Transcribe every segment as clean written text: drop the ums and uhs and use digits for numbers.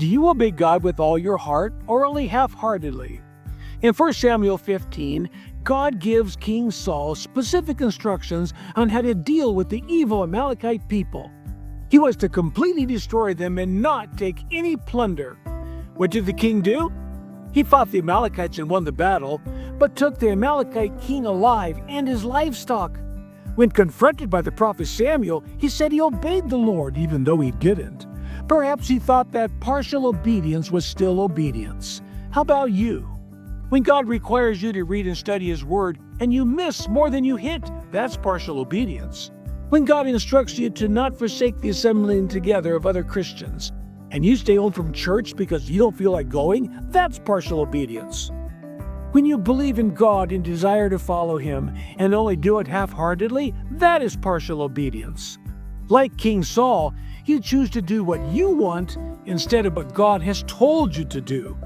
Do you obey God with all your heart or only half-heartedly? In 1 Samuel 15, God gives King Saul specific instructions on how to deal with the evil Amalekite people. He was to completely destroy them and not take any plunder. What did the king do? He fought the Amalekites and won the battle, but took the Amalekite king alive and his livestock. When confronted by the prophet Samuel, he said he obeyed the Lord even though he didn't. Perhaps he thought that partial obedience was still obedience. How about you? When God requires you to read and study His Word and you miss more than you hit, that's partial obedience. When God instructs you to not forsake the assembling together of other Christians, and you stay home from church because you don't feel like going, that's partial obedience. When you believe in God and desire to follow Him and only do it half-heartedly, that is partial obedience. Like King Saul, you choose to do what you want instead of what God has told you to do.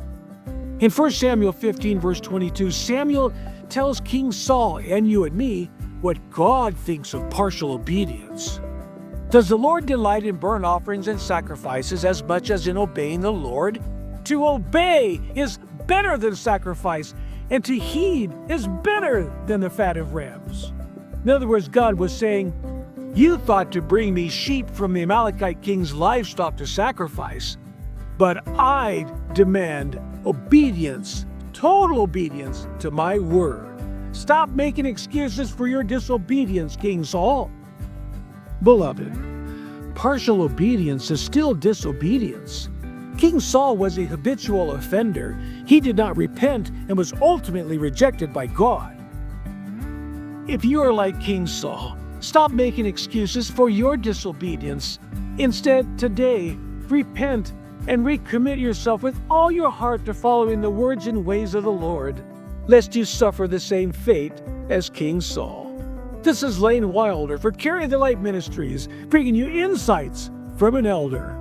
In 1 Samuel 15, verse 22, Samuel tells King Saul and you and me what God thinks of partial obedience. Does the Lord delight in burnt offerings and sacrifices as much as in obeying the Lord? To obey is better than sacrifice, and to heed is better than the fat of rams. In other words, God was saying, you thought to bring me sheep from the Amalekite king's livestock to sacrifice, but I demand obedience, total obedience to my word. Stop making excuses for your disobedience, King Saul. Beloved, partial obedience is still disobedience. King Saul was a habitual offender. He did not repent and was ultimately rejected by God. If you are like King Saul, stop making excuses for your disobedience. Instead, today, repent and recommit yourself with all your heart to following the words and ways of the Lord, lest you suffer the same fate as King Saul. This is Laine Wilder for Carry the Light Ministries, bringing you insights from an elder.